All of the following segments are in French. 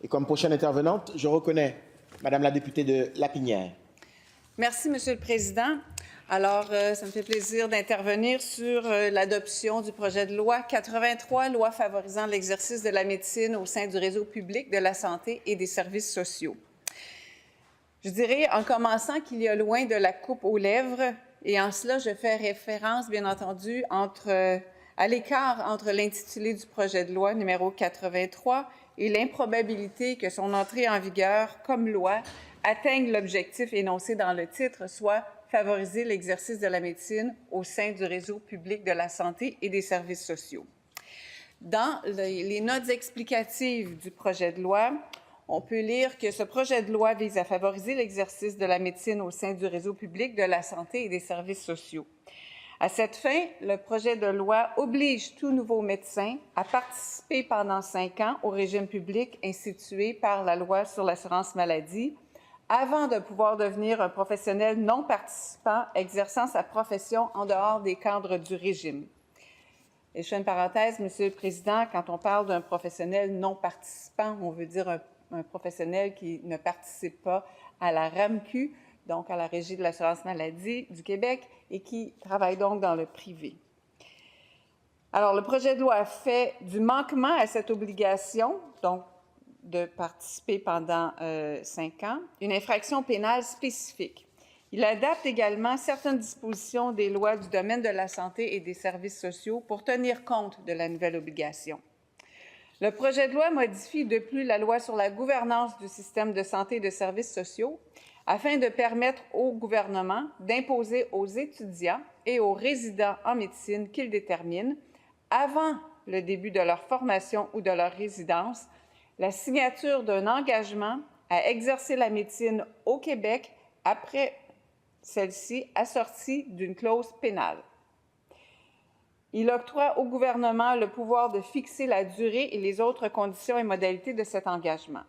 Et comme prochaine intervenante, je reconnais Madame la députée de Lapinière. Merci, Monsieur le Président. Alors, ça me fait plaisir d'intervenir sur l'adoption du projet de loi 83, loi favorisant l'exercice de la médecine au sein du réseau public de la santé et des services sociaux. Je dirais, en commençant, qu'il y a loin de la coupe aux lèvres, et en cela, je fais référence, bien entendu, à l'écart entre l'intitulé du projet de loi numéro 83 et l'improbabilité que son entrée en vigueur comme loi atteigne l'objectif énoncé dans le titre, soit favoriser l'exercice de la médecine au sein du réseau public de la santé et des services sociaux. Dans les notes explicatives du projet de loi, on peut lire que ce projet de loi vise à favoriser l'exercice de la médecine au sein du réseau public de la santé et des services sociaux. À cette fin, le projet de loi oblige tout nouveau médecin à participer pendant 5 ans au régime public institué par la loi sur l'assurance maladie avant de pouvoir devenir un professionnel non participant exerçant sa profession en dehors des cadres du régime. Et je fais une parenthèse, Monsieur le Président, quand on parle d'un professionnel non participant, on veut dire un professionnel qui ne participe pas à la RAMQ, donc à la Régie de l'assurance maladie du Québec, et qui travaille donc dans le privé. Alors, le projet de loi fait du manquement à cette obligation, donc de participer pendant 5 ans, une infraction pénale spécifique. Il adapte également certaines dispositions des lois du domaine de la santé et des services sociaux pour tenir compte de la nouvelle obligation. Le projet de loi modifie de plus la loi sur la gouvernance du système de santé et de services sociaux afin de permettre au gouvernement d'imposer aux étudiants et aux résidents en médecine qu'ils déterminent, avant le début de leur formation ou de leur résidence, la signature d'un engagement à exercer la médecine au Québec après celle-ci assortie d'une clause pénale. Il octroie au gouvernement le pouvoir de fixer la durée et les autres conditions et modalités de cet engagement.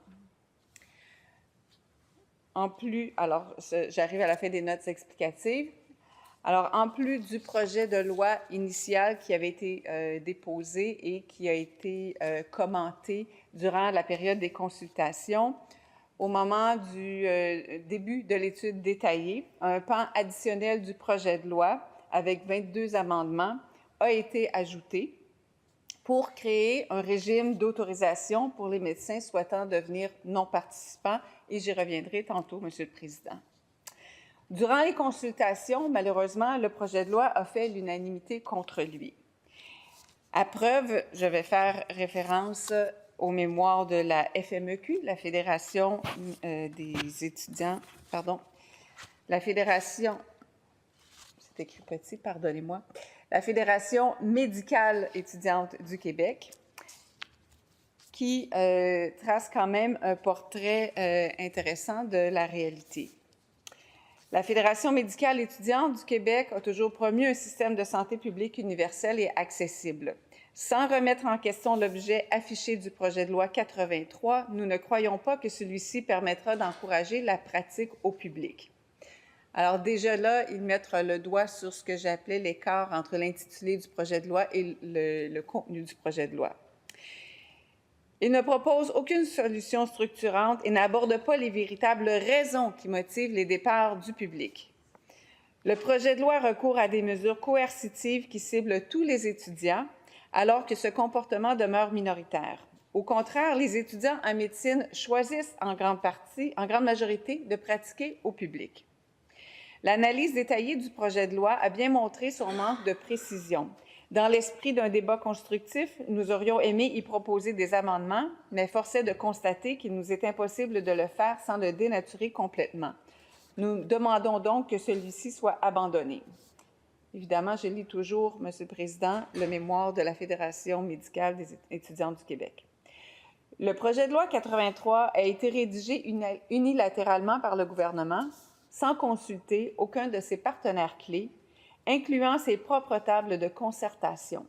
En plus, alors j'arrive à la fin des notes explicatives. Alors, en plus du projet de loi initial qui avait été déposé et qui a été commenté durant la période des consultations, au moment du début de l'étude détaillée, un pan additionnel du projet de loi, avec 22 amendements, a été ajouté pour créer un régime d'autorisation pour les médecins souhaitant devenir non participants, et j'y reviendrai tantôt, Monsieur le Président. Durant les consultations, malheureusement, le projet de loi a fait l'unanimité contre lui. À preuve, je vais faire référence aux mémoires de la FMEQ, la Fédération des étudiants, la Fédération, c'est écrit petit, pardonnez-moi, la Fédération médicale étudiante du Québec, qui trace quand même un portrait intéressant de la réalité. La Fédération médicale étudiante du Québec a toujours promu un système de santé publique universel et accessible. Sans remettre en question l'objet affiché du projet de loi 83, nous ne croyons pas que celui-ci permettra d'encourager la pratique au public. Alors déjà là, ils mettent le doigt sur ce que j'appelais l'écart entre l'intitulé du projet de loi et le contenu du projet de loi. Il ne propose aucune solution structurante et n'aborde pas les véritables raisons qui motivent les départs du public. Le projet de loi recourt à des mesures coercitives qui ciblent tous les étudiants, alors que ce comportement demeure minoritaire. Au contraire, les étudiants en médecine choisissent en grande majorité, de pratiquer au public. L'analyse détaillée du projet de loi a bien montré son manque de précision. Dans l'esprit d'un débat constructif, nous aurions aimé y proposer des amendements, mais force est de constater qu'il nous est impossible de le faire sans le dénaturer complètement. Nous demandons donc que celui-ci soit abandonné. Évidemment, je lis toujours, Monsieur le Président, le mémoire de la Fédération médicale des étudiants du Québec. Le projet de loi 83 a été rédigé unilatéralement par le gouvernement, sans consulter aucun de ses partenaires clés, incluant ses propres tables de concertation.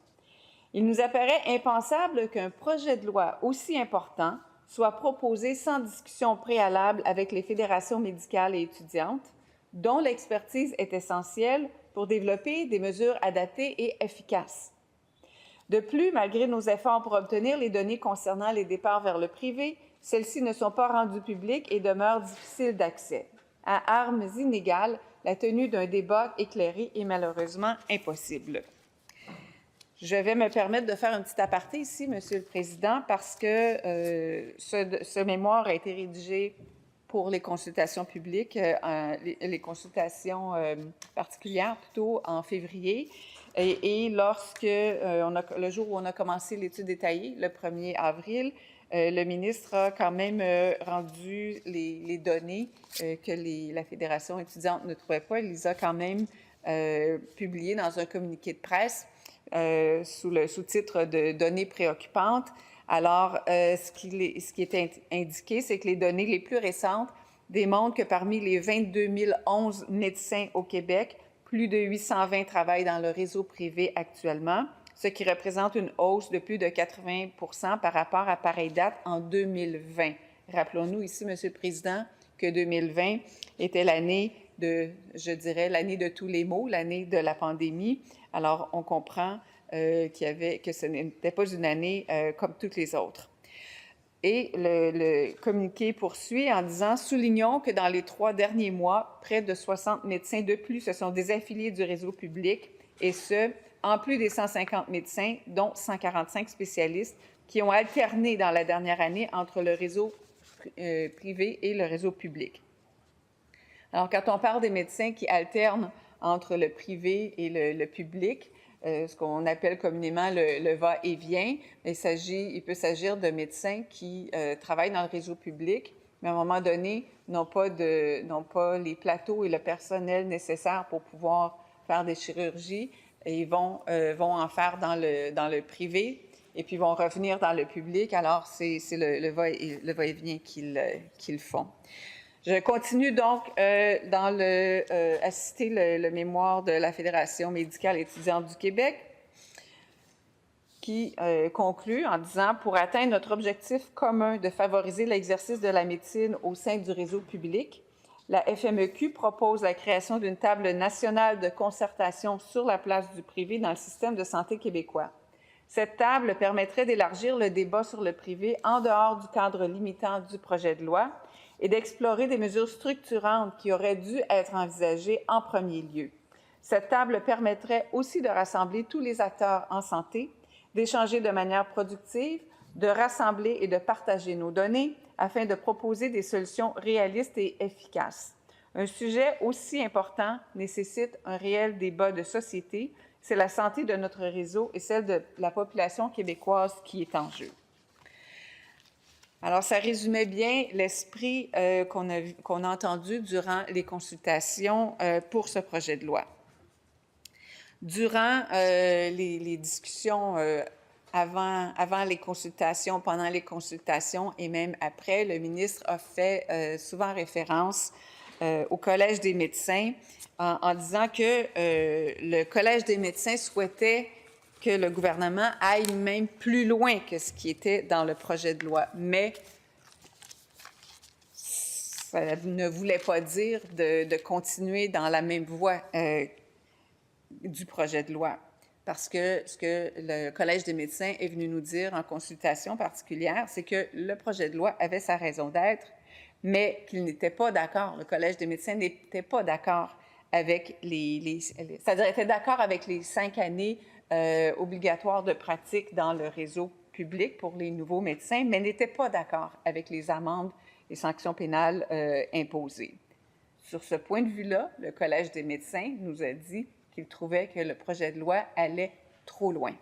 Il nous apparaît impensable qu'un projet de loi aussi important soit proposé sans discussion préalable avec les fédérations médicales et étudiantes, dont l'expertise est essentielle pour développer des mesures adaptées et efficaces. De plus, malgré nos efforts pour obtenir les données concernant les départs vers le privé, celles-ci ne sont pas rendues publiques et demeurent difficiles d'accès. À armes inégales, la tenue d'un débat éclairé est malheureusement impossible. Je vais me permettre de faire un petit aparté ici, Monsieur le Président, parce que ce mémoire a été rédigé pour les consultations publiques, les consultations particulières plutôt en février. Et lorsque, le jour où on a commencé l'étude détaillée, le 1er avril, le ministre a quand même rendu les données que la Fédération étudiante ne trouvait pas. Il les a quand même publiées dans un communiqué de presse sous le sous-titre de « Données préoccupantes ». Alors, ce qui est indiqué, c'est que les données les plus récentes démontrent que parmi les 22 011 médecins au Québec, plus de 820 travaillent dans le réseau privé actuellement, ce qui représente une hausse de plus de 80 % par rapport à pareille date en 2020. Rappelons-nous ici, Monsieur le Président, que 2020 était l'année je dirais, l'année de tous les maux, l'année de la pandémie. Alors, on comprend que ce n'était pas une année comme toutes les autres. Et le communiqué poursuit en disant « Soulignons que dans les 3 derniers mois, près de 60 médecins de plus se sont désaffiliés du réseau public, et ce, en plus des 150 médecins, dont 145 spécialistes, qui ont alterné dans la dernière année entre le réseau privé et le réseau public. » Alors, quand on parle des médecins qui alternent entre le privé et le public, ce qu'on appelle communément le va-et-vient, il peut s'agir de médecins qui travaillent dans le réseau public, mais à un moment donné, n'ont pas les plateaux et le personnel nécessaires pour pouvoir faire des chirurgies et vont en faire dans le privé et puis vont revenir dans le public. Alors, c'est le va-et-vient qu'ils font. Je continue donc à citer le mémoire de la Fédération médicale étudiante du Québec qui conclut en disant « Pour atteindre notre objectif commun de favoriser l'exercice de la médecine au sein du réseau public, la FMEQ propose la création d'une table nationale de concertation sur la place du privé dans le système de santé québécois. Cette table permettrait d'élargir le débat sur le privé en dehors du cadre limitant du projet de loi et d'explorer des mesures structurantes qui auraient dû être envisagées en premier lieu. Cette table permettrait aussi de rassembler tous les acteurs en santé, d'échanger de manière productive, de rassembler et de partager nos données afin de proposer des solutions réalistes et efficaces. Un sujet aussi important nécessite un réel débat de société. C'est la santé de notre réseau et celle de la population québécoise qui est en jeu. Alors, ça résumait bien l'esprit qu'on a entendu durant les consultations pour ce projet de loi. Durant les discussions avant les consultations, pendant les consultations et même après, le ministre a fait souvent référence au Collège des médecins en disant que le Collège des médecins souhaitait que le gouvernement aille même plus loin que ce qui était dans le projet de loi. Mais ça ne voulait pas dire de continuer dans la même voie du projet de loi. Parce que ce que le Collège des médecins est venu nous dire en consultation particulière, c'est que le projet de loi avait sa raison d'être, mais qu'il n'était pas d'accord. Le Collège des médecins n'était pas d'accord avec c'est-à-dire était d'accord avec les 5 années obligatoires de pratique dans le réseau public pour les nouveaux médecins, mais n'était pas d'accord avec les amendes et sanctions pénales imposées. Sur ce point de vue-là, le Collège des médecins nous a dit qu'il trouvait que le projet de loi allait trop loin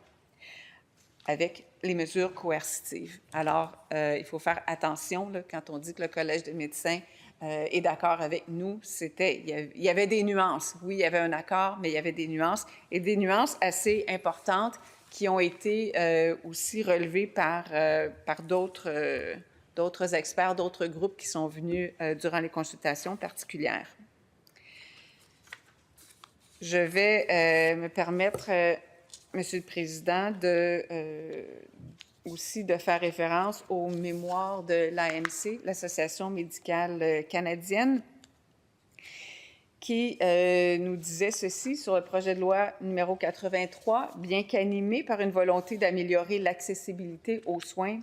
avec les mesures coercitives. Alors, il faut faire attention là, quand on dit que le Collège des médecins est d'accord avec nous. Il y avait des nuances. Oui, il y avait un accord, mais il y avait des nuances, et des nuances assez importantes qui ont été aussi relevées par d'autres experts, d'autres groupes qui sont venus durant les consultations particulières. Je vais me permettre, Monsieur le Président, aussi de faire référence au mémoire de l'AMC, l'Association médicale canadienne, qui nous disait ceci sur le projet de loi numéro 83, bien qu'animé par une volonté d'améliorer l'accessibilité aux soins,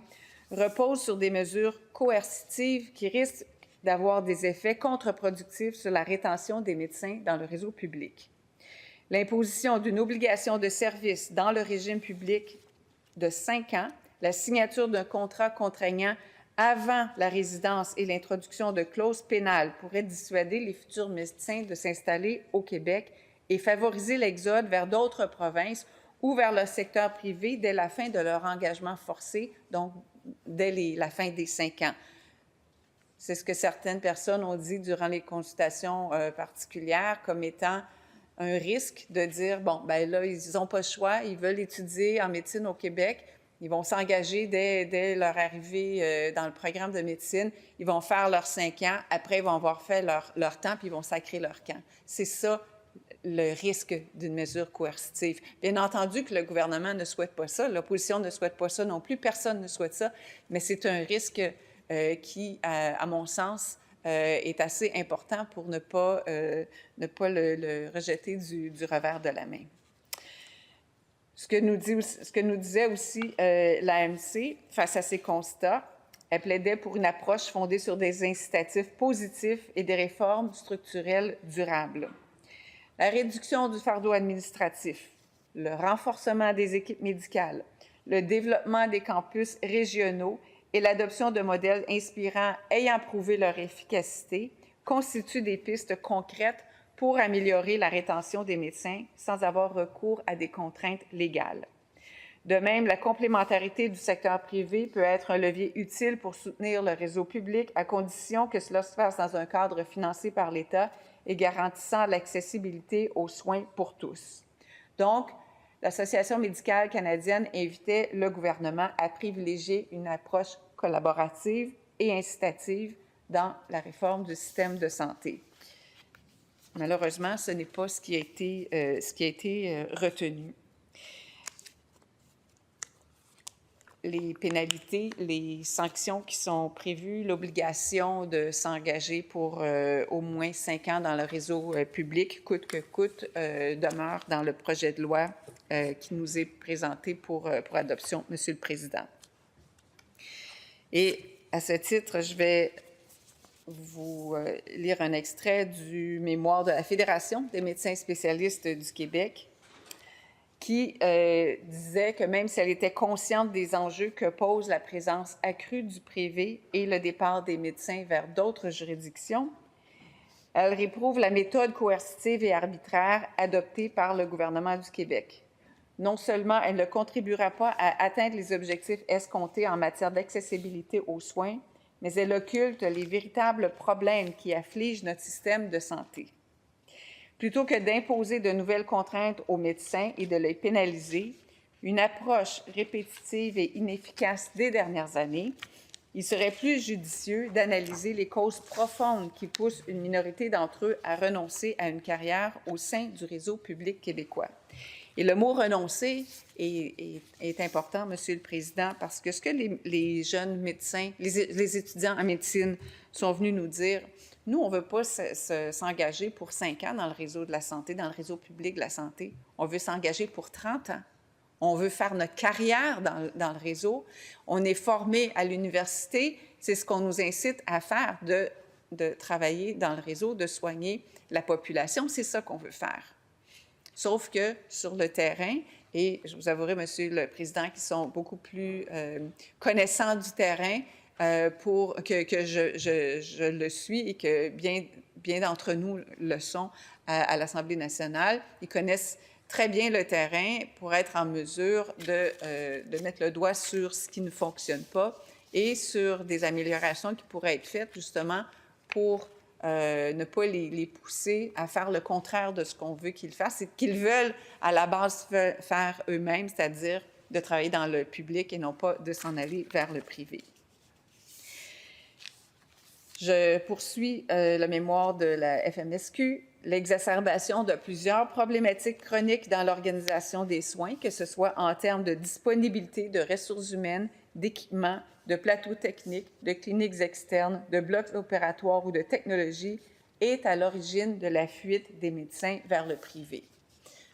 repose sur des mesures coercitives qui risquent d'avoir des effets contre-productifs sur la rétention des médecins dans le réseau public. L'imposition d'une obligation de service dans le régime public de 5 ans, la signature d'un contrat contraignant avant la résidence et l'introduction de clauses pénales pourrait dissuader les futurs médecins de s'installer au Québec et favoriser l'exode vers d'autres provinces ou vers le secteur privé dès la fin de leur engagement forcé, donc dès la fin des 5 ans. C'est ce que certaines personnes ont dit durant les consultations particulières comme étant un risque de dire, bon, ben là, ils n'ont pas le choix, ils veulent étudier en médecine au Québec, ils vont s'engager dès leur arrivée dans le programme de médecine, ils vont faire leurs 5 ans, après ils vont avoir fait leur temps, puis ils vont sacrer leur camp. C'est ça le risque d'une mesure coercitive. Bien entendu que le gouvernement ne souhaite pas ça, l'opposition ne souhaite pas ça non plus, personne ne souhaite ça, mais c'est un risque qui, à mon sens, est assez important pour ne pas le rejeter du revers de la main. Ce que nous disait aussi l'AMC face à ces constats, elle plaidait pour une approche fondée sur des incitatifs positifs et des réformes structurelles durables. La réduction du fardeau administratif, le renforcement des équipes médicales, le développement des campus régionaux et l'adoption de modèles inspirants ayant prouvé leur efficacité constituent des pistes concrètes pour améliorer la rétention des médecins sans avoir recours à des contraintes légales. De même, la complémentarité du secteur privé peut être un levier utile pour soutenir le réseau public à condition que cela se fasse dans un cadre financé par l'État et garantissant l'accessibilité aux soins pour tous. Donc, l'Association médicale canadienne invitait le gouvernement à privilégier une approche collaborative et incitative dans la réforme du système de santé. Malheureusement, ce n'est pas ce qui a été retenu. Les pénalités, les sanctions qui sont prévues, l'obligation de s'engager pour au moins 5 ans dans le réseau public, coûte que coûte, demeure dans le projet de loi qui nous est présenté pour adoption, Monsieur le Président. Et à ce titre, je vais vous lire un extrait du mémoire de la Fédération des médecins spécialistes du Québec qui disait que même si elle était consciente des enjeux que pose la présence accrue du privé et le départ des médecins vers d'autres juridictions, elle réprouve la méthode coercitive et arbitraire adoptée par le gouvernement du Québec. Non seulement elle ne contribuera pas à atteindre les objectifs escomptés en matière d'accessibilité aux soins, mais elle occulte les véritables problèmes qui affligent notre système de santé. Plutôt que d'imposer de nouvelles contraintes aux médecins et de les pénaliser, une approche répétitive et inefficace des dernières années, il serait plus judicieux d'analyser les causes profondes qui poussent une minorité d'entre eux à renoncer à une carrière au sein du réseau public québécois. Et le mot « renoncer » est important, Monsieur le Président, parce que ce que les jeunes médecins, les étudiants en médecine sont venus nous dire, nous, on ne veut pas s'engager pour 5 ans dans le réseau de la santé, dans le réseau public de la santé. On veut s'engager pour 30 ans. On veut faire notre carrière dans le réseau. On est formé à l'université. C'est ce qu'on nous incite à faire, de travailler dans le réseau, de soigner la population. C'est ça qu'on veut faire. Sauf que sur le terrain, et je vous avouerai, Monsieur le Président, qui sont beaucoup plus connaissants du terrain pour que je le suis et que bien d'entre nous le sont à l'Assemblée nationale. Ils connaissent très bien le terrain pour être en mesure de mettre le doigt sur ce qui ne fonctionne pas et sur des améliorations qui pourraient être faites justement pour ne pas les pousser à faire le contraire de ce qu'on veut qu'ils fassent et qu'ils veulent à la base faire eux-mêmes, c'est-à-dire de travailler dans le public et non pas de s'en aller vers le privé. Je poursuis le mémoire de la FMSQ. L'exacerbation de plusieurs problématiques chroniques dans l'organisation des soins, que ce soit en termes de disponibilité de ressources humaines, d'équipements, de plateaux techniques, de cliniques externes, de blocs opératoires ou de technologies, est à l'origine de la fuite des médecins vers le privé.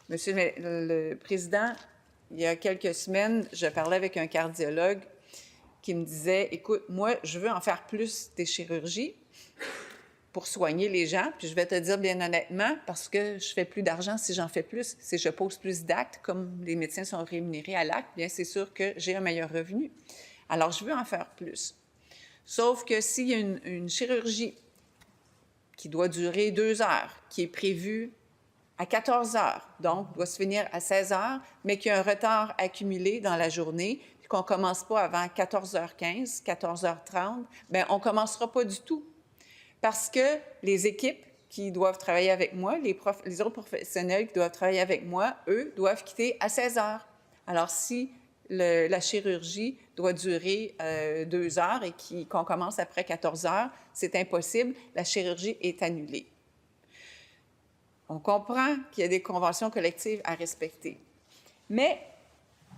Monsieur le Président, il y a quelques semaines, je parlais avec un cardiologue qui me disaient, écoute, moi, je veux en faire plus des chirurgies pour soigner les gens, puis je vais te dire bien honnêtement, parce que je fais plus d'argent si j'en fais plus, si je pose plus d'actes, comme les médecins sont rémunérés à l'acte, bien c'est sûr que j'ai un meilleur revenu. Alors, je veux en faire plus. Sauf que s'il y a une chirurgie qui doit durer 2 heures, qui est prévue à 14 heures, donc doit se finir à 16 heures, mais qu'il y a un retard accumulé dans la journée, puis qu'on ne commence pas avant 14h15, 14h30, bien, on ne commencera pas du tout. Parce que les équipes qui doivent travailler avec moi, les autres professionnels qui doivent travailler avec moi, eux, doivent quitter à 16 heures. Alors, si la chirurgie doit durer 2 heures et qu'on commence après 14 heures, c'est impossible, la chirurgie est annulée. On comprend qu'il y a des conventions collectives à respecter. Mais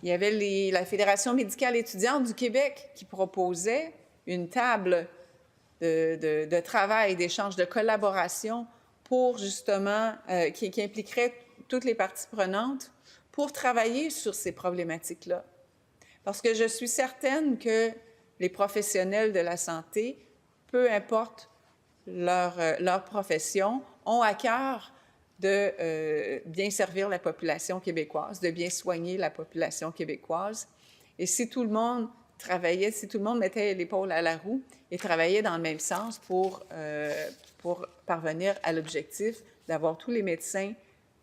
il y avait la Fédération médicale étudiante du Québec qui proposait une table de travail, d'échange, de collaboration pour justement, qui impliquerait toutes les parties prenantes pour travailler sur ces problématiques-là. Parce que je suis certaine que les professionnels de la santé, peu importe leur profession, ont à cœur de bien servir la population québécoise, de bien soigner la population québécoise. Et si tout le monde travaillait, si tout le monde mettait l'épaule à la roue et travaillait dans le même sens pour parvenir à l'objectif d'avoir tous les médecins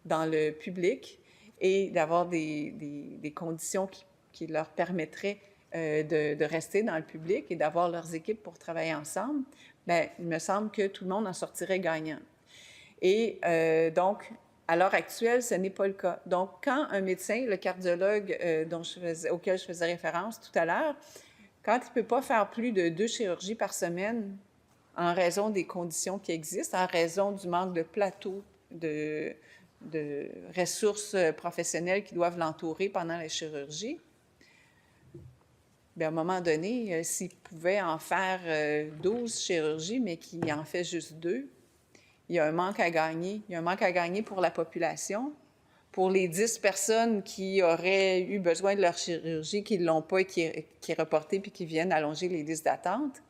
dans le public et d'avoir des conditions qui leur permettraient de rester dans le public et d'avoir leurs équipes pour travailler ensemble, bien, il me semble que tout le monde en sortirait gagnant. Et donc, à l'heure actuelle, ce n'est pas le cas. Donc, quand un médecin, le cardiologue auquel je faisais référence tout à l'heure, quand il ne peut pas faire plus de 2 chirurgies par semaine en raison des conditions qui existent, en raison du manque de plateau, de ressources professionnelles qui doivent l'entourer pendant la chirurgie, bien, à un moment donné, s'il pouvait en faire 12 chirurgies, mais qu'il en fait juste 2, il y a un manque à gagner. Il y a un manque à gagner pour la population, pour les 10 personnes qui auraient eu besoin de leur chirurgie, qui ne l'ont pas et qui est reportée puis qui viennent allonger les listes d'attente.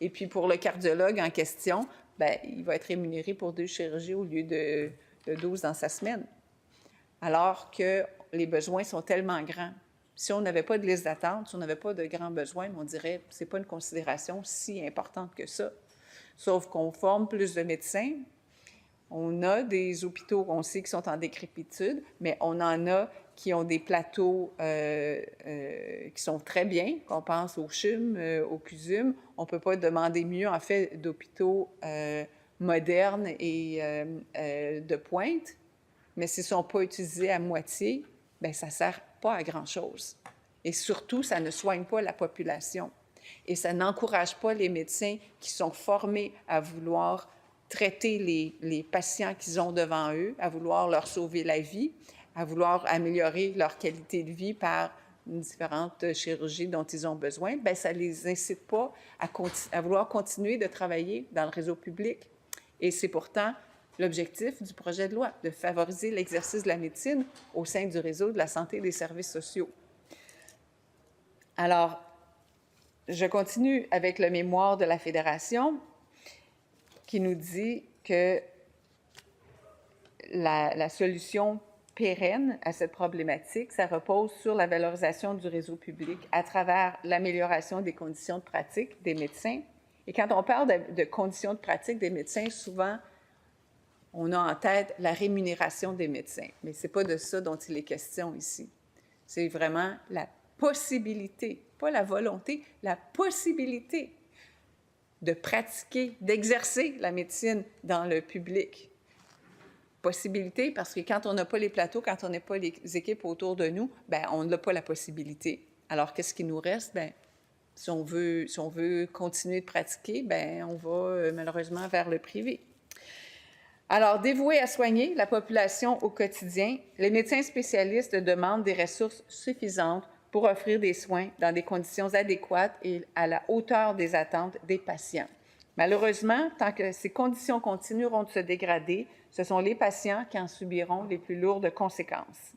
Et puis pour le cardiologue en question, bien, il va être rémunéré pour 2 chirurgies au lieu de 12 dans sa semaine. Alors que les besoins sont tellement grands. Si on n'avait pas de liste d'attente, si on n'avait pas de grands besoins, on dirait que ce n'est pas une considération si importante que ça. Sauf qu'on forme plus de médecins. On a des hôpitaux, on sait, qui sont en décrépitude, mais on en a qui ont des plateaux qui sont très bien, qu'on pense au CHUM, au CUSUM. On ne peut pas demander mieux, en fait, d'hôpitaux modernes et de pointe, mais s'ils ne sont pas utilisés à moitié, bien, ça ne sert pas à grand-chose. Et surtout, ça ne soigne pas la population. Et ça n'encourage pas les médecins qui sont formés à vouloir traiter les patients qu'ils ont devant eux, à vouloir leur sauver la vie, à vouloir améliorer leur qualité de vie par différentes chirurgies dont ils ont besoin. Bien, ça ne les incite pas à vouloir continuer de travailler dans le réseau public. Et c'est pourtant l'objectif du projet de loi, de favoriser l'exercice de la médecine au sein du réseau de la santé et des services sociaux. Alors, je continue avec le mémoire de la Fédération qui nous dit que la solution pérenne à cette problématique, ça repose sur la valorisation du réseau public à travers l'amélioration des conditions de pratique des médecins. Et quand on parle de conditions de pratique des médecins, souvent, on a en tête la rémunération des médecins. Mais ce n'est pas de ça dont il est question ici. C'est vraiment la possibilité, pas la volonté, la possibilité de pratiquer, d'exercer la médecine dans le public. Possibilité parce que quand on n'a pas les plateaux, quand on n'a pas les équipes autour de nous, bien, on n'a pas la possibilité. Alors, qu'est-ce qui nous reste? Bien, si on veut continuer de pratiquer, bien, on va malheureusement vers le privé. Alors, dévoués à soigner la population au quotidien, les médecins spécialistes demandent des ressources suffisantes pour offrir des soins dans des conditions adéquates et à la hauteur des attentes des patients. Malheureusement, tant que ces conditions continueront de se dégrader, ce sont les patients qui en subiront les plus lourdes conséquences.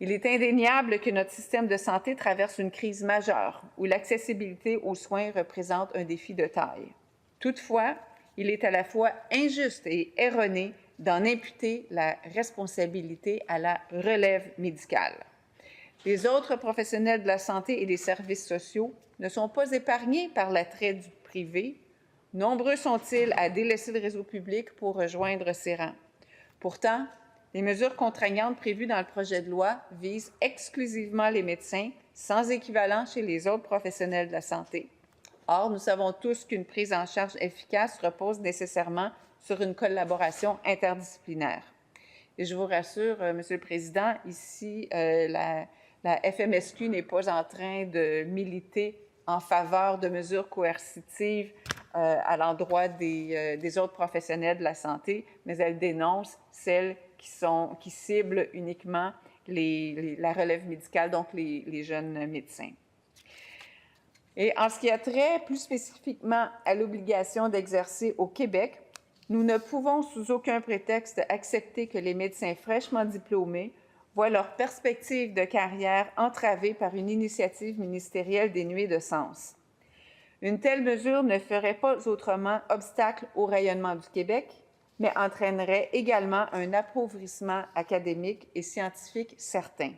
Il est indéniable que notre système de santé traverse une crise majeure où l'accessibilité aux soins représente un défi de taille. Toutefois, il est à la fois injuste et erroné d'en imputer la responsabilité à la relève médicale. Les autres professionnels de la santé et des services sociaux ne sont pas épargnés par l'attrait du privé. Nombreux sont-ils à délaisser le réseau public pour rejoindre ces rangs. Pourtant, les mesures contraignantes prévues dans le projet de loi visent exclusivement les médecins, sans équivalent chez les autres professionnels de la santé. Or, nous savons tous qu'une prise en charge efficace repose nécessairement sur une collaboration interdisciplinaire. Et je vous rassure, Monsieur le Président, ici, la FMSQ n'est pas en train de militer en faveur de mesures coercitives à l'endroit des autres professionnels de la santé, mais elle dénonce celles qui ciblent uniquement la relève médicale, donc les jeunes médecins. Et en ce qui a trait plus spécifiquement à l'obligation d'exercer au Québec, nous ne pouvons sous aucun prétexte accepter que les médecins fraîchement diplômés voient leur perspective de carrière entravée par une initiative ministérielle dénuée de sens. Une telle mesure ne ferait pas autrement obstacle au rayonnement du Québec, mais entraînerait également un appauvrissement académique et scientifique certain.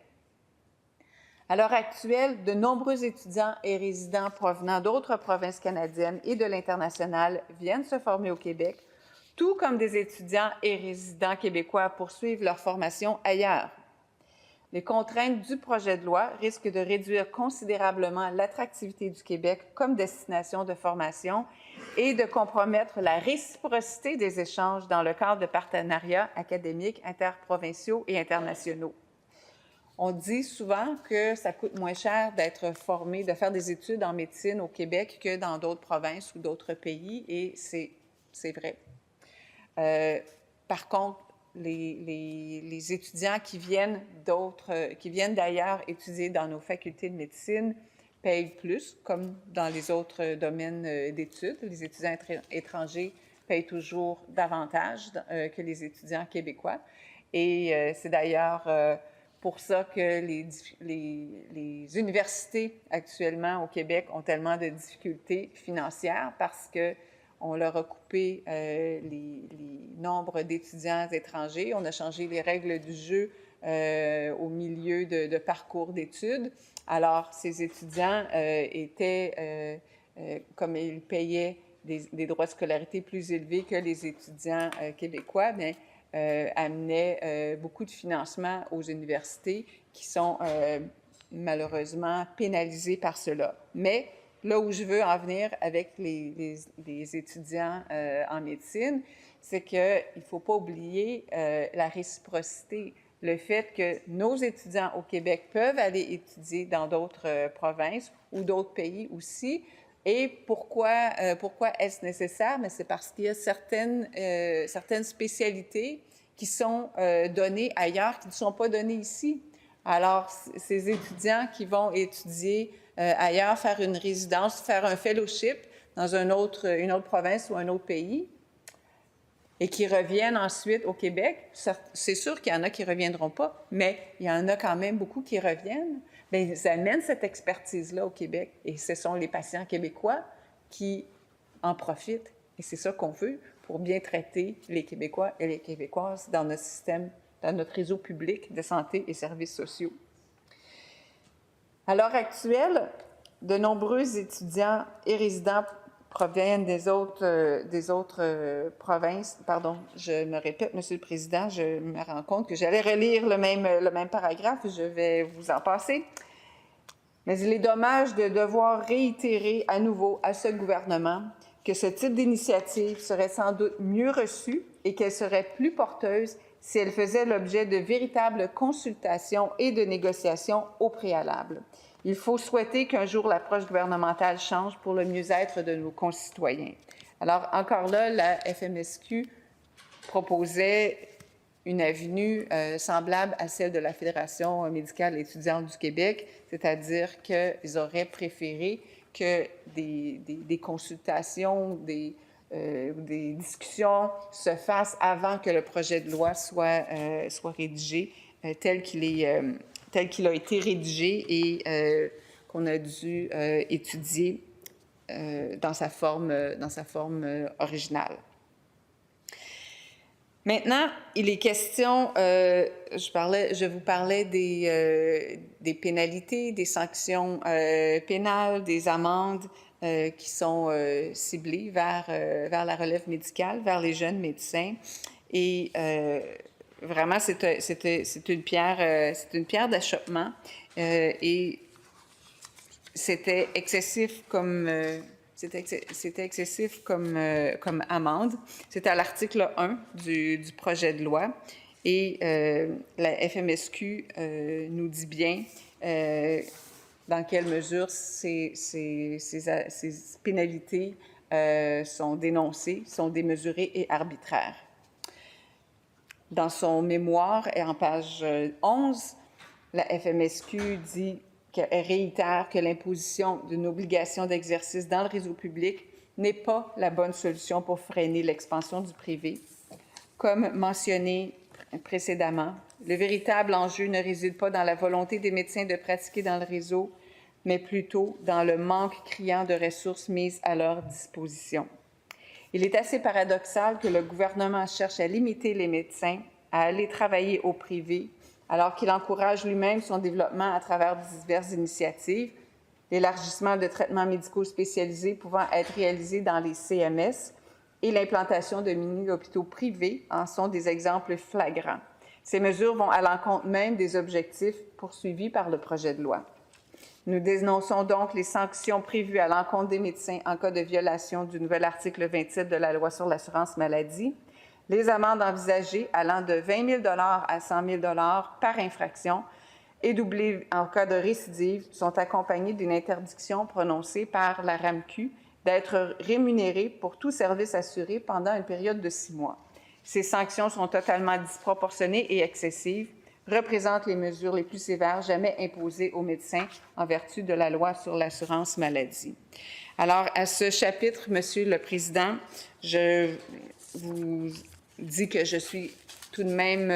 À l'heure actuelle, de nombreux étudiants et résidents provenant d'autres provinces canadiennes et de l'international viennent se former au Québec, tout comme des étudiants et résidents québécois poursuivent leur formation ailleurs. Les contraintes du projet de loi risquent de réduire considérablement l'attractivité du Québec comme destination de formation et de compromettre la réciprocité des échanges dans le cadre de partenariats académiques interprovinciaux et internationaux. On dit souvent que ça coûte moins cher d'être formé, de faire des études en médecine au Québec que dans d'autres provinces ou d'autres pays, et c'est vrai. Par contre, les étudiants qui viennent d'ailleurs étudier dans nos facultés de médecine payent plus, comme dans les autres domaines d'études. Les étudiants étrangers payent toujours davantage que les étudiants québécois. Et c'est d'ailleurs pour ça que les universités actuellement au Québec ont tellement de difficultés financières parce qu'on leur a coupé les nombres d'étudiants étrangers. On a changé les règles du jeu au milieu de parcours d'études. Alors, ces étudiants comme ils payaient des droits de scolarité plus élevés que les étudiants québécois, mais amenaient beaucoup de financement aux universités qui sont malheureusement pénalisées par cela. Mais là où je veux en venir avec les étudiants en médecine, c'est qu'il ne faut pas oublier la réciprocité, le fait que nos étudiants au Québec peuvent aller étudier dans d'autres provinces ou d'autres pays aussi. Et pourquoi est-ce nécessaire? Mais c'est parce qu'il y a certaines spécialités qui sont données ailleurs, qui ne sont pas données ici. Alors, ces étudiants qui vont étudier ailleurs, faire une résidence, faire un fellowship dans une autre province ou un autre pays, et qui reviennent ensuite au Québec, c'est sûr qu'il y en a qui ne reviendront pas, mais il y en a quand même beaucoup qui reviennent. Bien, ils amènent cette expertise-là au Québec, et ce sont les patients québécois qui en profitent. Et c'est ça qu'on veut pour bien traiter les Québécois et les Québécoises dans notre système, dans notre réseau public de santé et services sociaux. À l'heure actuelle, de nombreux étudiants et résidents proviennent des autres provinces. Pardon, je me répète, Monsieur le Président, je me rends compte que j'allais relire le même paragraphe, je vais vous en passer. Mais il est dommage de devoir réitérer à nouveau à ce gouvernement que ce type d'initiative serait sans doute mieux reçue et qu'elle serait plus porteuse si elle faisait l'objet de véritables consultations et de négociations au préalable. Il faut souhaiter qu'un jour l'approche gouvernementale change pour le mieux-être de nos concitoyens. Alors, encore là, la FMSQ proposait une avenue semblable à celle de la Fédération médicale étudiante du Québec, c'est-à-dire qu'ils auraient préféré que des consultations, des discussions se fassent avant que le projet de loi soit rédigé tel qu'il tel qu'il a été rédigé et qu'on a dû étudier dans sa forme originale. Maintenant, il est question, je vous parlais des pénalités, des sanctions pénales, des amendes qui sont ciblées vers la relève médicale, vers les jeunes médecins. Et vraiment, c'est une pierre d'achoppement et c'était excessif comme amende. C'était à l'article 1 du projet de loi. Et la FMSQ nous dit bien dans quelle mesure ces pénalités sont dénoncées, sont démesurées et arbitraires. Dans son mémoire, et en page 11, la FMSQ dit elle réitère que l'imposition d'une obligation d'exercice dans le réseau public n'est pas la bonne solution pour freiner l'expansion du privé. Comme mentionné précédemment, le véritable enjeu ne réside pas dans la volonté des médecins de pratiquer dans le réseau, mais plutôt dans le manque criant de ressources mises à leur disposition. Il est assez paradoxal que le gouvernement cherche à limiter les médecins à aller travailler au privé, alors qu'il encourage lui-même son développement à travers diverses initiatives, l'élargissement de traitements médicaux spécialisés pouvant être réalisés dans les CMS et l'implantation de mini-hôpitaux privés en sont des exemples flagrants. Ces mesures vont à l'encontre même des objectifs poursuivis par le projet de loi. Nous dénonçons donc les sanctions prévues à l'encontre des médecins en cas de violation du nouvel article 27 de la Loi sur l'assurance maladie. Les amendes envisagées allant de 20 000 à 100 000 par infraction et doublées en cas de récidive sont accompagnées d'une interdiction prononcée par la RAMQ d'être rémunérés pour tout service assuré pendant une période de 6 mois. Ces sanctions sont totalement disproportionnées et excessives, représentent les mesures les plus sévères jamais imposées aux médecins en vertu de la Loi sur l'assurance maladie. Alors, à ce chapitre, Monsieur le Président, je vous dis que je suis tout de même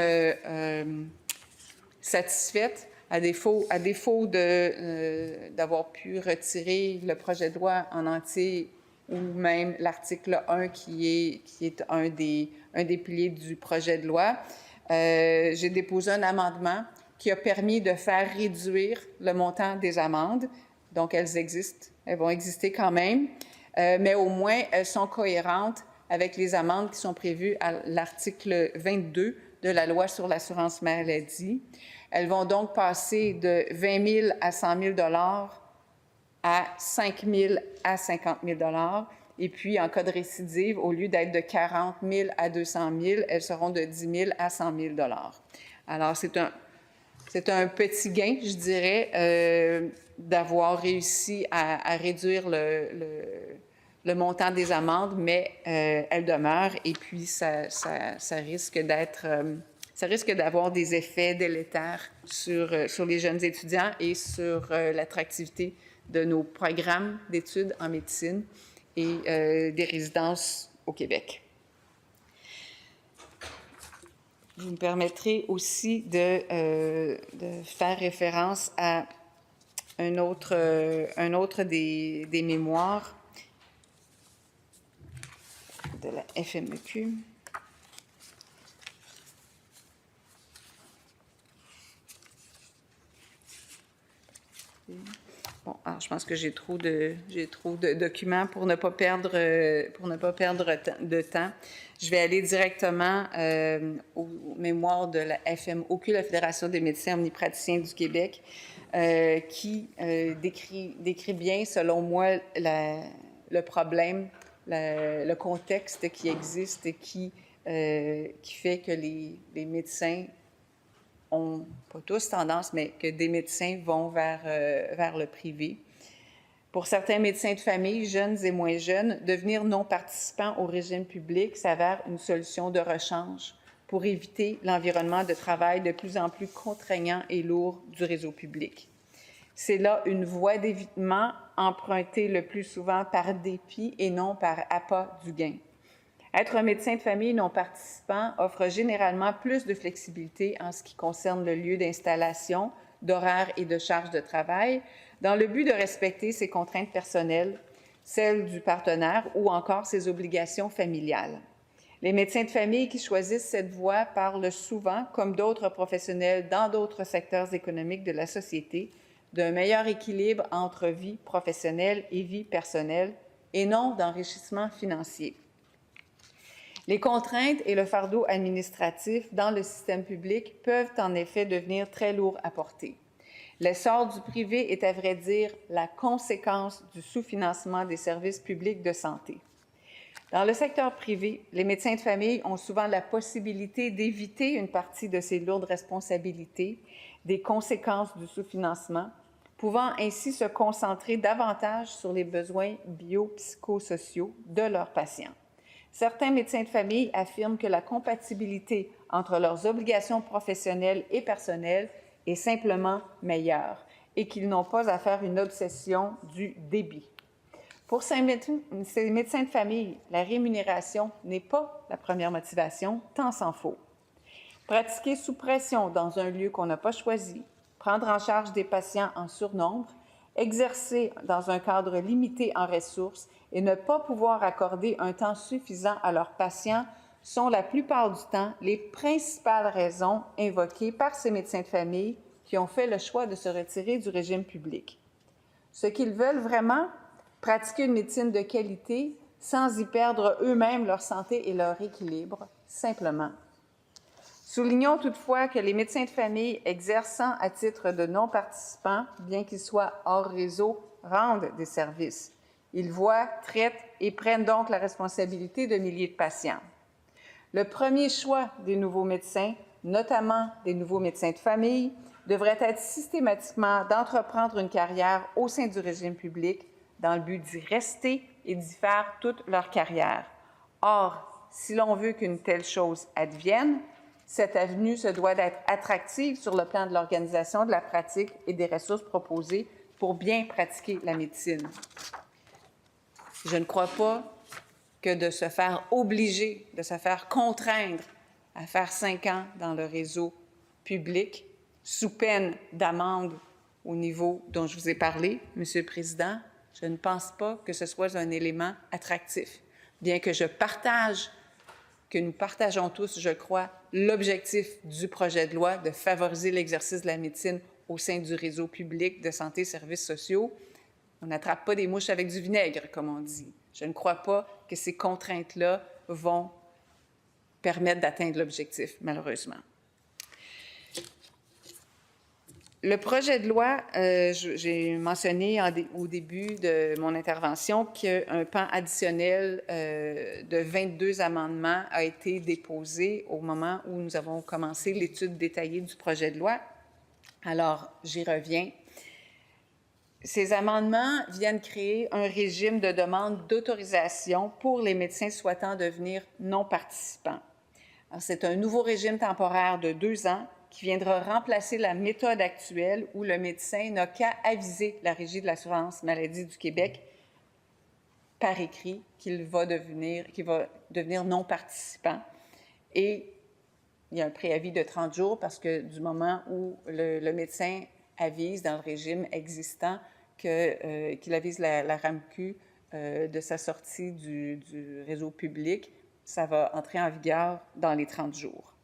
satisfaite, à défaut d'avoir pu retirer le projet de loi en entier ou même l'article 1 qui est un des piliers du projet de loi. J'ai déposé un amendement qui a permis de faire réduire le montant des amendes. Donc, elles vont exister quand même, mais au moins, elles sont cohérentes avec les amendes qui sont prévues à l'article 22 de la Loi sur l'assurance maladie. Elles vont donc passer de 20 000 à 100 000 à 5 000 à 50 000 Et puis, en cas de récidive, au lieu d'être de 40 000 à 200 000, elles seront de 10 000 à 100 000 Alors, c'est un petit gain, je dirais, d'avoir réussi à réduire le montant des amendes, mais elles demeurent et puis ça risque d'avoir des effets délétères sur les jeunes étudiants et sur l'attractivité de nos programmes d'études en médecine et des résidences au Québec. Vous me permettrez aussi de faire référence à un autre des mémoires de la FMEQ. Bon, alors je pense que j'ai trop de documents pour ne pas perdre de temps. Je vais aller directement aux mémoires de la FMOQ, la Fédération des médecins omnipraticiens du Québec, qui décrit bien, selon moi, le problème, le contexte qui existe et qui fait que les médecins ont, pas tous tendance, mais que des médecins vont vers le privé. Pour certains médecins de famille, jeunes et moins jeunes, devenir non-participants au régime public s'avère une solution de rechange pour éviter l'environnement de travail de plus en plus contraignant et lourd du réseau public. C'est là une voie d'évitement empruntée le plus souvent par dépit et non par appât du gain. Être un médecin de famille non participant offre généralement plus de flexibilité en ce qui concerne le lieu d'installation, d'horaires et de charges de travail, dans le but de respecter ses contraintes personnelles, celles du partenaire ou encore ses obligations familiales. Les médecins de famille qui choisissent cette voie parlent souvent, comme d'autres professionnels dans d'autres secteurs économiques de la société, d'un meilleur équilibre entre vie professionnelle et vie personnelle, et non d'enrichissement financier. Les contraintes et le fardeau administratif dans le système public peuvent en effet devenir très lourds à porter. L'essor du privé est à vrai dire la conséquence du sous-financement des services publics de santé. Dans le secteur privé, les médecins de famille ont souvent la possibilité d'éviter une partie de ces lourdes responsabilités, des conséquences du sous-financement, pouvant ainsi se concentrer davantage sur les besoins biopsychosociaux de leurs patients. Certains médecins de famille affirment que la compatibilité entre leurs obligations professionnelles et personnelles est simplement meilleure et qu'ils n'ont pas à faire une obsession du débit. Pour ces médecins de famille, la rémunération n'est pas la première motivation, tant s'en faut. Pratiquer sous pression dans un lieu qu'on n'a pas choisi, prendre en charge des patients en surnombre, exercer dans un cadre limité en ressources et ne pas pouvoir accorder un temps suffisant à leurs patients sont la plupart du temps les principales raisons invoquées par ces médecins de famille qui ont fait le choix de se retirer du régime public. Ce qu'ils veulent vraiment, pratiquer une médecine de qualité sans y perdre eux-mêmes leur santé et leur équilibre, simplement. Soulignons toutefois que les médecins de famille exerçant à titre de non-participants, bien qu'ils soient hors réseau, rendent des services. Ils voient, traitent et prennent donc la responsabilité de milliers de patients. Le premier choix des nouveaux médecins, notamment des nouveaux médecins de famille, devrait être systématiquement d'entreprendre une carrière au sein du régime public dans le but d'y rester et d'y faire toute leur carrière. Or, si l'on veut qu'une telle chose advienne, cette avenue se doit d'être attractive sur le plan de l'organisation de la pratique et des ressources proposées pour bien pratiquer la médecine. Je ne crois pas que de se faire obliger, de se faire contraindre à faire 5 ans dans le réseau public, sous peine d'amende au niveau dont je vous ai parlé, Monsieur le Président, je ne pense pas que ce soit un élément attractif. Bien que nous partageons tous, je crois, l'objectif du projet de loi de favoriser l'exercice de la médecine au sein du réseau public de santé et services sociaux, on n'attrape pas des mouches avec du vinaigre, comme on dit. Je ne crois pas que ces contraintes-là vont permettre d'atteindre l'objectif, malheureusement. Le projet de loi, j'ai mentionné au début de mon intervention qu'un pan additionnel de 22 amendements a été déposé au moment où nous avons commencé l'étude détaillée du projet de loi. Alors, j'y reviens. Ces amendements viennent créer un régime de demande d'autorisation pour les médecins souhaitant devenir non participants. C'est un nouveau régime temporaire de 2 ans qui viendra remplacer la méthode actuelle où le médecin n'a qu'à aviser la Régie de l'assurance maladie du Québec par écrit qu'il va devenir non participant. Et il y a un préavis de 30 jours parce que du moment où le médecin avise dans le régime existant qu'il avise la RAMQ de sa sortie du réseau public, ça va entrer en vigueur dans les 30 jours.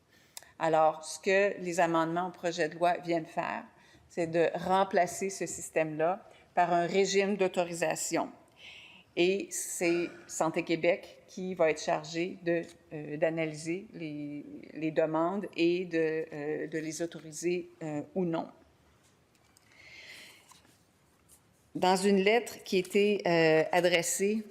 Alors, ce que les amendements au projet de loi viennent faire, c'est de remplacer ce système-là par un régime d'autorisation. Et c'est Santé Québec qui va être chargé d'analyser les demandes et de les autoriser ou non. Dans une lettre qui était adressée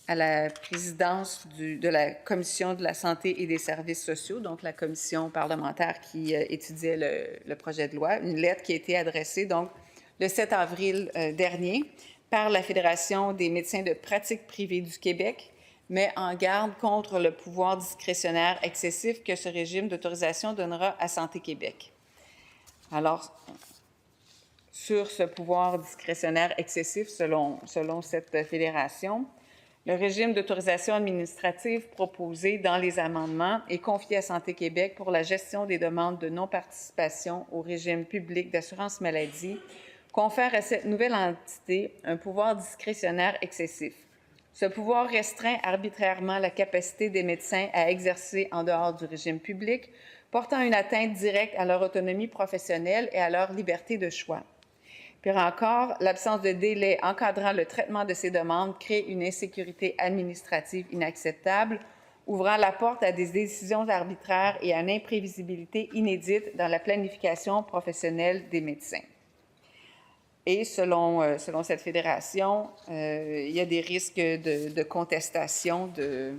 à la présidence de la Commission de la santé et des services sociaux, donc la commission parlementaire qui étudiait le projet de loi, une lettre qui a été adressée donc le 7 avril dernier par la Fédération des médecins de pratique privée du Québec, met en garde contre le pouvoir discrétionnaire excessif que ce régime d'autorisation donnera à Santé Québec. Alors, sur ce pouvoir discrétionnaire excessif, selon cette fédération, Le régime d'autorisation administrative proposé dans les amendements est confié à Santé Québec pour la gestion des demandes de non-participation au régime public d'assurance maladie, confère à cette nouvelle entité un pouvoir discrétionnaire excessif. Ce pouvoir restreint arbitrairement la capacité des médecins à exercer en dehors du régime public, portant une atteinte directe à leur autonomie professionnelle et à leur liberté de choix. Pire encore, l'absence de délai encadrant le traitement de ces demandes crée une insécurité administrative inacceptable, ouvrant la porte à des décisions arbitraires et à une imprévisibilité inédite dans la planification professionnelle des médecins. Et selon cette fédération, il y a des risques de contestation de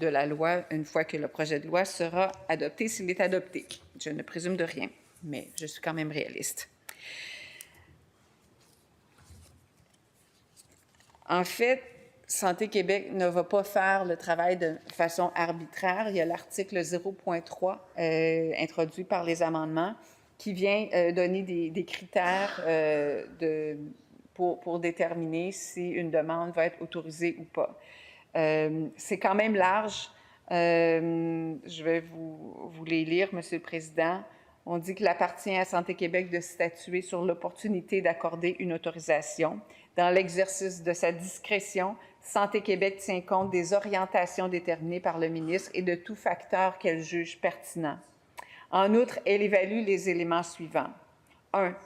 la loi une fois que le projet de loi sera adopté, s'il est adopté. Je ne présume de rien, mais je suis quand même réaliste. En fait, Santé Québec ne va pas faire le travail de façon arbitraire. Il y a l'article 0.3 introduit par les amendements qui vient donner des critères pour déterminer si une demande va être autorisée ou pas. C'est quand même large. Je vais vous les lire, Monsieur le Président. On dit qu'il appartient à Santé Québec de statuer sur l'opportunité d'accorder une autorisation. Dans l'exercice de sa discrétion, Santé Québec tient compte des orientations déterminées par le ministre et de tout facteur qu'elle juge pertinent. En outre, elle évalue les éléments suivants. 1.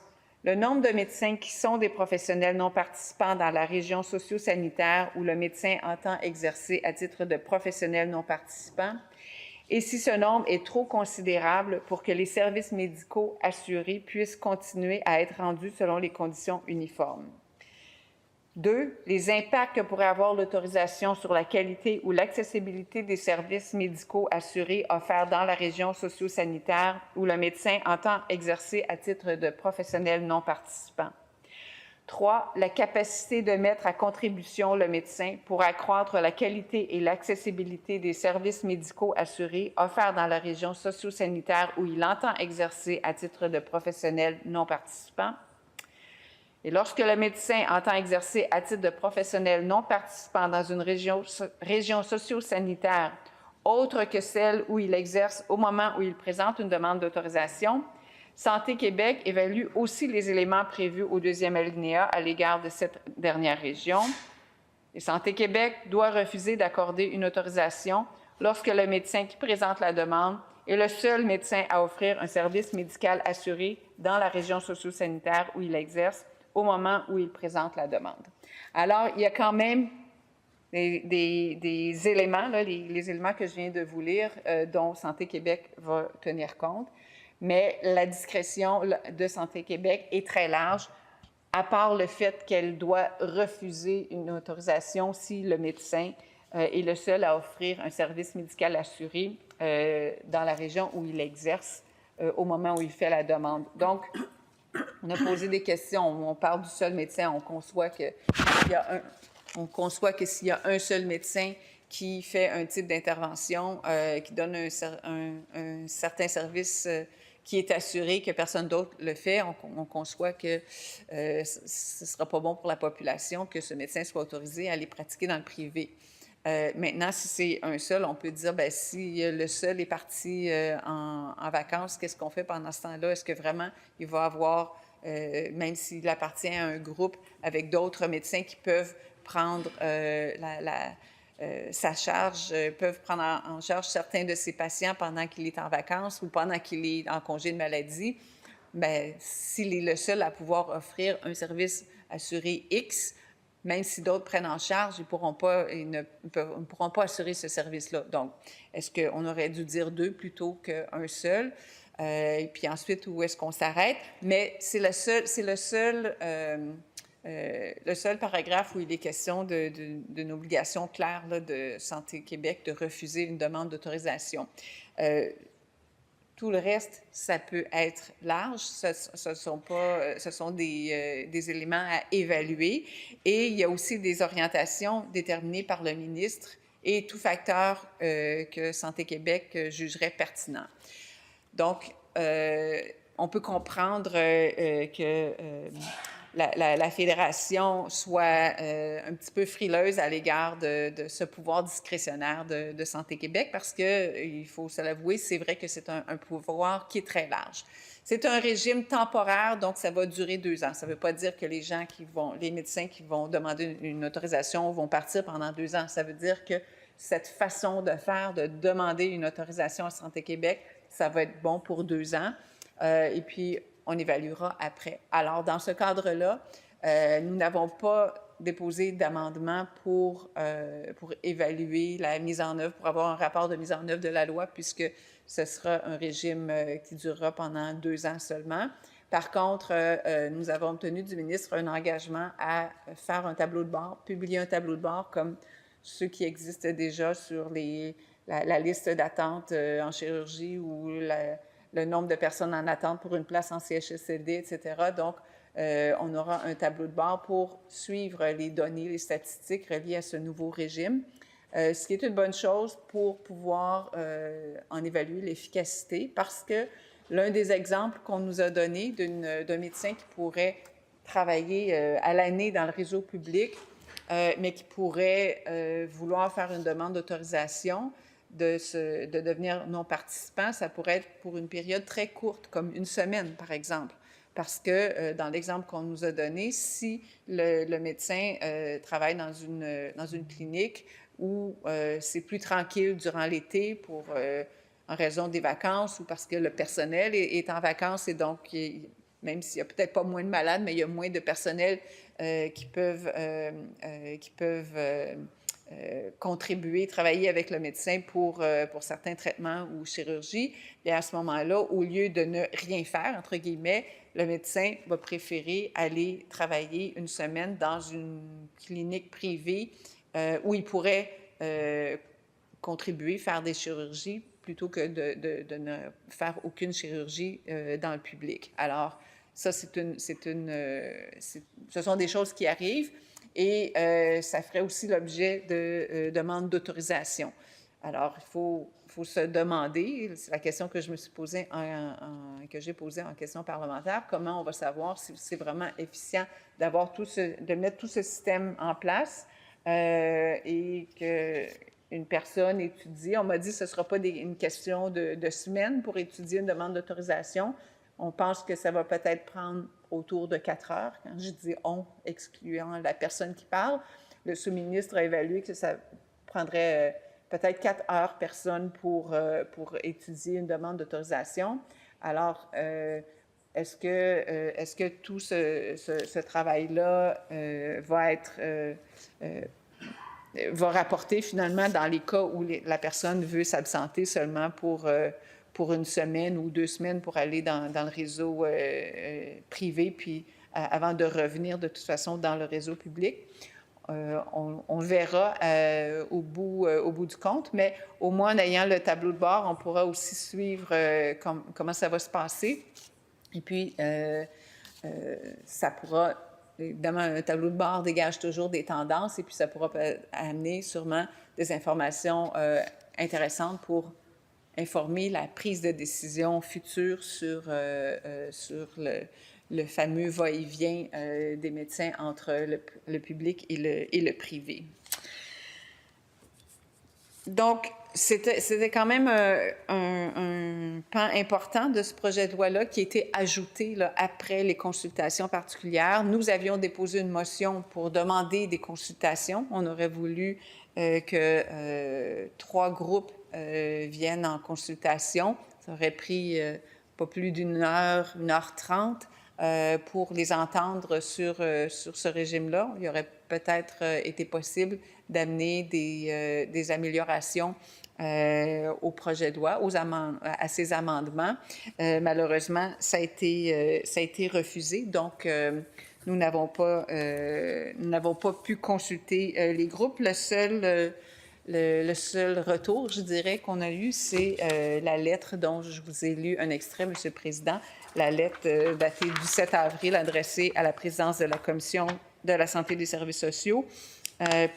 Le nombre de médecins qui sont des professionnels non participants dans la région socio-sanitaire où le médecin entend exercer à titre de professionnel non participant, et si ce nombre est trop considérable pour que les services médicaux assurés puissent continuer à être rendus selon les conditions uniformes. 2. Les impacts que pourrait avoir l'autorisation sur la qualité ou l'accessibilité des services médicaux assurés offerts dans la région socio-sanitaire où le médecin entend exercer à titre de professionnel non participant. 3. La capacité de mettre à contribution le médecin pour accroître la qualité et l'accessibilité des services médicaux assurés offerts dans la région socio-sanitaire où il entend exercer à titre de professionnel non participant. Et lorsque le médecin entend exercer à titre de professionnel non participant dans une région socio-sanitaire autre que celle où il exerce au moment où il présente une demande d'autorisation, Santé Québec évalue aussi les éléments prévus au deuxième alinéa à l'égard de cette dernière région. Et Santé Québec doit refuser d'accorder une autorisation lorsque le médecin qui présente la demande est le seul médecin à offrir un service médical assuré dans la région socio-sanitaire où il exerce au moment où il présente la demande. Alors, il y a quand même des éléments, là, les éléments que je viens de vous lire, dont Santé Québec va tenir compte, mais la discrétion de Santé Québec est très large, à part le fait qu'elle doit refuser une autorisation si le médecin est le seul à offrir un service médical assuré dans la région où il exerce au moment où il fait la demande. Donc, on a posé des questions. On parle du seul médecin. On conçoit que s'il y a un seul médecin qui fait un type d'intervention, qui donne un certain service qui est assuré, que personne d'autre le fait, on conçoit que ce ne sera pas bon pour la population que ce médecin soit autorisé à aller pratiquer dans le privé. Maintenant, si c'est un seul, on peut dire, bien, si le seul est parti en vacances, qu'est-ce qu'on fait pendant ce temps-là? Est-ce que vraiment il va avoir, même s'il appartient à un groupe avec d'autres médecins qui peuvent prendre sa charge, peuvent prendre en charge certains de ses patients pendant qu'il est en vacances ou pendant qu'il est en congé de maladie, bien, s'il est le seul à pouvoir offrir un service assuré X, même si d'autres prennent en charge, ils ne pourront pas assurer ce service-là. Donc, est-ce qu'on aurait dû dire 2 plutôt qu'un seul? Et puis ensuite, où est-ce qu'on s'arrête? Mais c'est le seul paragraphe où il est question d'une obligation claire là, de Santé Québec de refuser une demande d'autorisation. Tout le reste, ça peut être large. Ce sont des éléments à évaluer. Et il y a aussi des orientations déterminées par le ministre et tout facteur que Santé Québec jugerait pertinent. Donc, on peut comprendre que la Fédération soit un petit peu frileuse à l'égard de ce pouvoir discrétionnaire de Santé Québec parce que, il faut se l'avouer, c'est vrai que c'est un pouvoir qui est très large. C'est un régime temporaire, donc ça va durer 2 ans. Ça ne veut pas dire que les médecins qui vont demander une autorisation vont partir pendant 2 ans. Ça veut dire que cette façon de faire, de demander une autorisation à Santé Québec, ça va être bon pour 2 ans. Et puis, on évaluera après. Alors, dans ce cadre-là, nous n'avons pas déposé d'amendement pour évaluer la mise en œuvre, pour avoir un rapport de mise en œuvre de la loi, puisque ce sera un régime qui durera pendant 2 ans seulement. Par contre, nous avons obtenu du ministre un engagement à faire un tableau de bord, publier un tableau de bord comme ceux qui existent déjà sur la liste d'attente en chirurgie ou le nombre de personnes en attente pour une place en CHSLD, etc. Donc, on aura un tableau de bord pour suivre les données, les statistiques reliées à ce nouveau régime, ce qui est une bonne chose pour pouvoir en évaluer l'efficacité, parce que l'un des exemples qu'on nous a donné d'un médecin qui pourrait travailler à l'année dans le réseau public, mais qui pourrait vouloir faire une demande d'autorisation de devenir non-participant, ça pourrait être pour une période très courte, comme 1 semaine, par exemple. Parce que dans l'exemple qu'on nous a donné, si le médecin travaille dans une clinique où c'est plus tranquille durant l'été en raison des vacances ou parce que le personnel est en vacances et donc, même s'il y a peut-être pas moins de malades, mais il y a moins de personnel qui peuvent contribuer, travailler avec le médecin pour certains traitements ou chirurgies. Et à ce moment-là, au lieu de ne rien faire, entre guillemets, le médecin va préférer aller travailler 1 semaine dans une clinique privée où il pourrait contribuer, faire des chirurgies plutôt que de ne faire aucune chirurgie dans le public. Alors, ça, ce sont des choses qui arrivent. Et ça ferait aussi l'objet de demandes d'autorisation. Alors, il faut se demander, c'est la question que je me suis posée, que j'ai posée en question parlementaire, comment on va savoir si c'est vraiment efficient de mettre tout ce système en place et qu'une personne étudie. On m'a dit que ce ne sera pas une question de semaines pour étudier une demande d'autorisation. On pense que ça va peut-être prendre autour de 4 heures. Quand je dis « on », excluant la personne qui parle, le sous-ministre a évalué que ça prendrait peut-être 4 heures personne pour étudier une demande d'autorisation. Alors, est-ce que tout ce travail-là va rapporter finalement dans les cas où la personne veut s'absenter seulement pour 1 semaine ou 2 semaines pour aller dans le réseau privé, puis avant de revenir de toute façon dans le réseau public. On verra au bout du compte, mais au moins en ayant le tableau de bord, on pourra aussi suivre comment ça va se passer. Et puis, ça pourra, évidemment, un tableau de bord dégage toujours des tendances, et puis ça pourra amener sûrement des informations intéressantes pour informer la prise de décision future sur le fameux va-et-vient des médecins entre le public et le privé. Donc, c'était quand même un pan important de ce projet de loi-là qui a été ajouté là, après les consultations particulières. Nous avions déposé une motion pour demander des consultations. On aurait voulu que 3 groupes viennent en consultation. Ça aurait pris pas plus d'1 heure, 1h30 pour les entendre sur ce régime-là. Il aurait peut-être été possible d'amener des améliorations au projet de loi, à ces amendements. Malheureusement, ça a été refusé. Donc, nous n'avons pas pu consulter les groupes. Le seul retour, je dirais, qu'on a eu, c'est la lettre dont je vous ai lu un extrait, Monsieur le Président, la lettre datée du 7 avril adressée à la présidence de la Commission de la santé et des services sociaux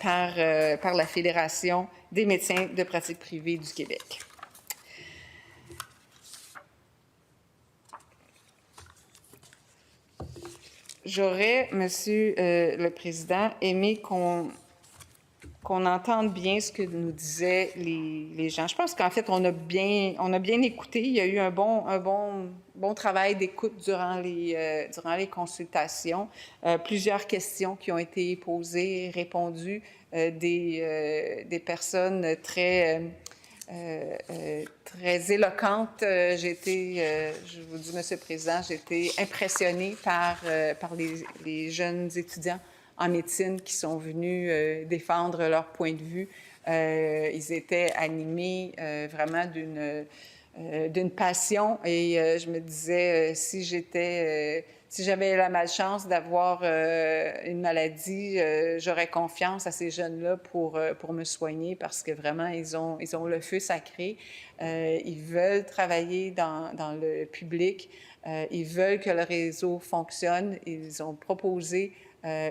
par la Fédération des médecins de pratique privée du Québec. J'aurais, Monsieur le Président, aimé qu'on entende bien ce que nous disaient les gens. Je pense qu'en fait, on a bien écouté. Il y a eu un bon travail d'écoute durant les consultations. Plusieurs questions qui ont été posées, répondues, des personnes très éloquente. Je vous dis, Monsieur le Président, j'ai été impressionnée par les jeunes étudiants en médecine qui sont venus défendre leur point de vue. Ils étaient animés vraiment d'une passion et je me disais, si j'avais la malchance d'avoir une maladie, j'aurais confiance à ces jeunes-là pour me soigner parce que vraiment, ils ont le feu sacré. Ils veulent travailler dans le public. Ils veulent que le réseau fonctionne. Ils ont proposé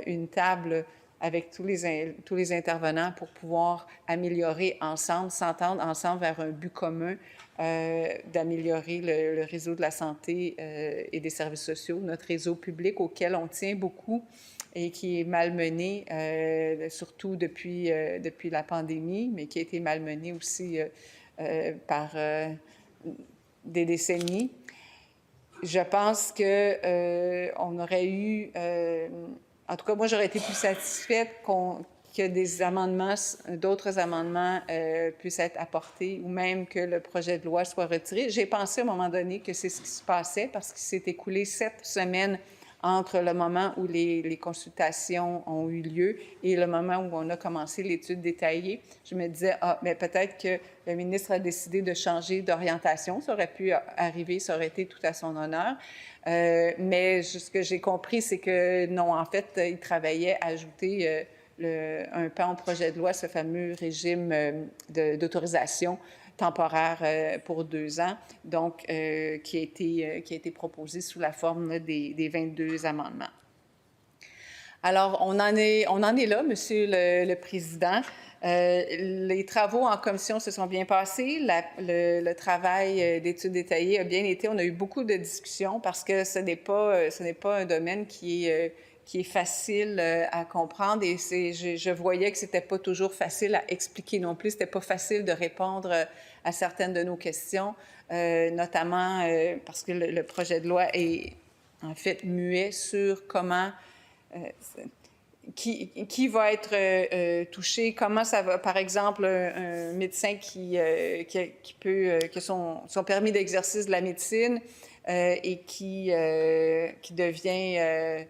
une table avec tous les intervenants pour pouvoir améliorer ensemble, s'entendre ensemble vers un but commun d'améliorer le réseau de la santé et des services sociaux, notre réseau public auquel on tient beaucoup et qui est malmené, surtout depuis la pandémie, mais qui a été malmené aussi par des décennies. Je pense qu'on aurait eu... en tout cas, moi, j'aurais été plus satisfaite que d'autres amendements puissent être apportés ou même que le projet de loi soit retiré. J'ai pensé à un moment donné que c'est ce qui se passait parce qu'il s'est écoulé 7 semaines entre le moment où les consultations ont eu lieu et le moment où on a commencé l'étude détaillée. Je me disais, mais peut-être que le ministre a décidé de changer d'orientation. Ça aurait pu arriver, ça aurait été tout à son honneur. Mais ce que j'ai compris, c'est que non, en fait, il travaillait à ajouter un pan au projet de loi, ce fameux régime d'autorisation temporaire pour 2 ans, donc qui a été proposé sous la forme des 22 amendements. Alors, on en est là, Monsieur le Président. Les travaux en commission se sont bien passés. Le travail d'études détaillées a bien été. On a eu beaucoup de discussions parce que ce n'est pas un domaine qui est facile à comprendre et je voyais que c'était pas toujours facile à expliquer non plus. C'était pas facile de répondre à certaines de nos questions, notamment parce que le projet de loi est en fait muet sur comment qui va être touché, comment ça va, par exemple, un médecin qui a son permis d'exercice de la médecine et qui devient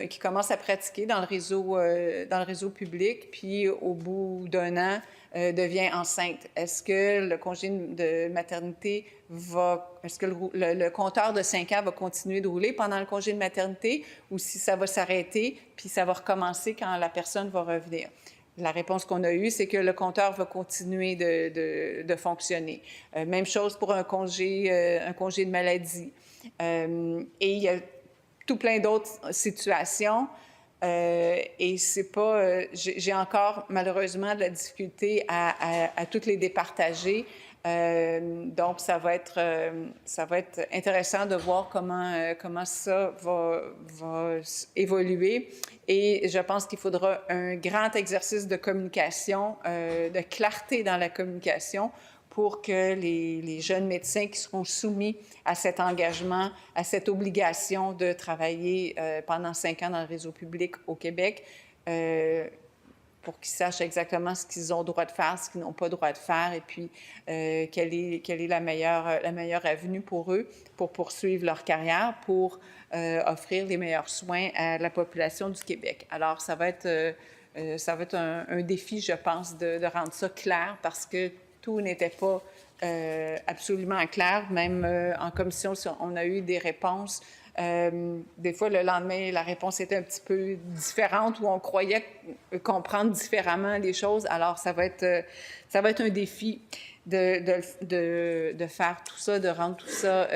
qui commence à pratiquer dans le réseau public, puis au bout d'un an, devient enceinte. Est-ce que le congé de maternité est-ce que le compteur de 5 ans va continuer de rouler pendant le congé de maternité ou si ça va s'arrêter, puis ça va recommencer quand la personne va revenir? La réponse qu'on a eue, c'est que le compteur va continuer de fonctionner. Même chose pour un congé de maladie. Et il y a tout plein d'autres situations. Et c'est pas... j'ai encore, malheureusement, de la difficulté à toutes les départager. Donc, ça va être intéressant de voir comment ça va évoluer. Et je pense qu'il faudra un grand exercice de communication, de clarté dans la communication pour que les jeunes médecins qui seront soumis à cet engagement, à cette obligation de travailler pendant 5 ans dans le réseau public au Québec, pour qu'ils sachent exactement ce qu'ils ont le droit de faire, ce qu'ils n'ont pas le droit de faire, et puis quelle est la meilleure avenue pour eux pour poursuivre leur carrière, pour offrir les meilleurs soins à la population du Québec. Alors, ça va être un défi, je pense, de rendre ça clair parce que tout n'était pas absolument clair. Même en commission, on a eu des réponses. Des fois, le lendemain, la réponse était un petit peu différente ou on croyait comprendre différemment les choses. Alors, ça va être un défi de faire tout ça, de rendre tout ça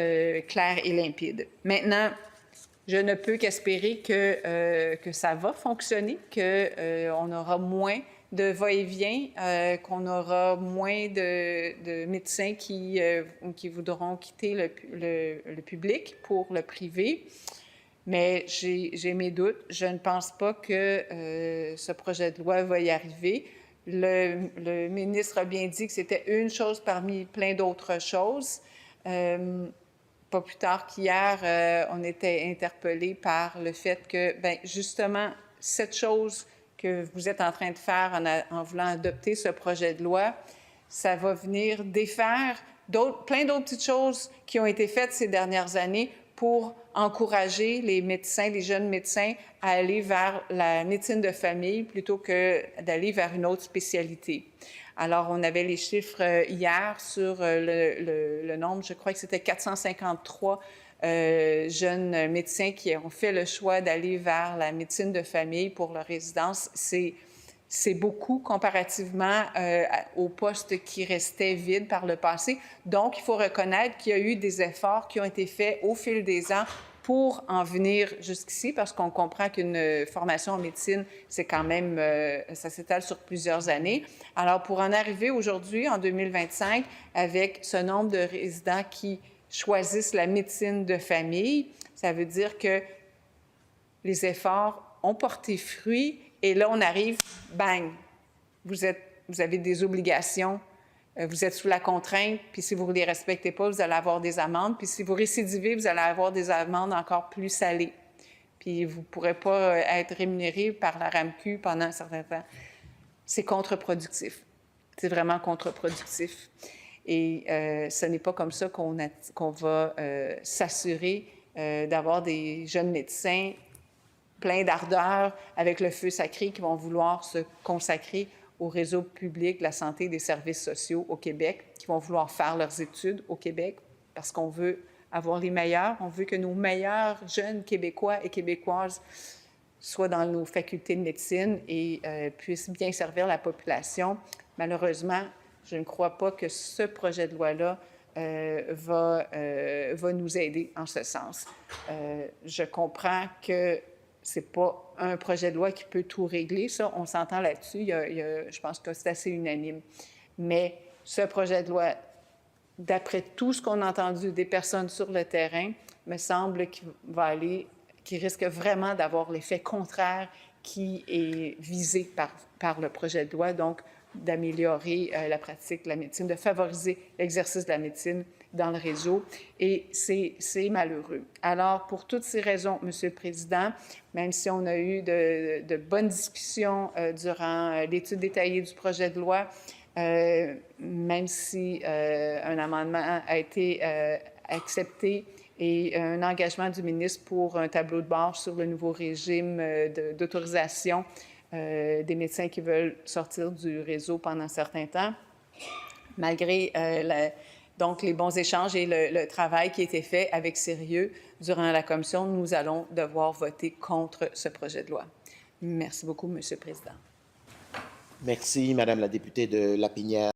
clair et limpide. Maintenant, je ne peux qu'espérer que ça va fonctionner, qu'on aura moins de va-et-vient, qu'on aura moins de médecins qui voudront quitter le public pour le privé. Mais j'ai mes doutes. Je ne pense pas que ce projet de loi va y arriver. Le ministre a bien dit que c'était une chose parmi plein d'autres choses. Pas plus tard qu'hier, on était interpellé par le fait que, bien, justement, cette chose que vous êtes en train de faire en voulant adopter ce projet de loi, ça va venir défaire plein d'autres petites choses qui ont été faites ces dernières années pour encourager les médecins, les jeunes médecins, à aller vers la médecine de famille plutôt que d'aller vers une autre spécialité. Alors, on avait les chiffres hier sur le nombre, je crois que c'était 453 jeunes médecins qui ont fait le choix d'aller vers la médecine de famille pour leur résidence. C'est beaucoup comparativement aux postes qui restaient vides par le passé. Donc, il faut reconnaître qu'il y a eu des efforts qui ont été faits au fil des ans pour en venir jusqu'ici, parce qu'on comprend qu'une formation en médecine, c'est quand même, ça s'étale sur plusieurs années. Alors, pour en arriver aujourd'hui, en 2025, avec ce nombre de résidents qui choisissent la médecine de famille, ça veut dire que les efforts ont porté fruit. Et là, on arrive, bang, vous avez des obligations, vous êtes sous la contrainte, puis si vous ne les respectez pas, vous allez avoir des amendes, puis si vous récidivez, vous allez avoir des amendes encore plus salées. Puis vous ne pourrez pas être rémunéré par la RAMQ pendant un certain temps. C'est contre-productif. C'est vraiment contre-productif. Et ce n'est pas comme ça qu'on va s'assurer d'avoir des jeunes médecins plein d'ardeur, avec le feu sacré, qui vont vouloir se consacrer au réseau public de la santé et des services sociaux au Québec, qui vont vouloir faire leurs études au Québec, parce qu'on veut avoir les meilleurs, on veut que nos meilleurs jeunes Québécois et Québécoises soient dans nos facultés de médecine et puissent bien servir la population. Malheureusement, je ne crois pas que ce projet de loi-là va nous aider en ce sens. Je comprends que c'est pas un projet de loi qui peut tout régler, ça, on s'entend là-dessus, je pense que c'est assez unanime. Mais ce projet de loi, d'après tout ce qu'on a entendu des personnes sur le terrain, me semble qu'il risque vraiment d'avoir l'effet contraire qui est visé par le projet de loi, donc d'améliorer la pratique de la médecine, de favoriser l'exercice de la médecine dans le réseau, et c'est malheureux. Alors, pour toutes ces raisons, Monsieur le Président, même si on a eu de bonnes discussions durant l'étude détaillée du projet de loi, même si un amendement a été accepté et un engagement du ministre pour un tableau de bord sur le nouveau régime d'autorisation des médecins qui veulent sortir du réseau pendant un certain temps, malgré donc les bons échanges et le travail qui a été fait avec sérieux durant la commission, nous allons devoir voter contre ce projet de loi. Merci beaucoup, Monsieur le Président. Merci, Madame la députée de Lapinière.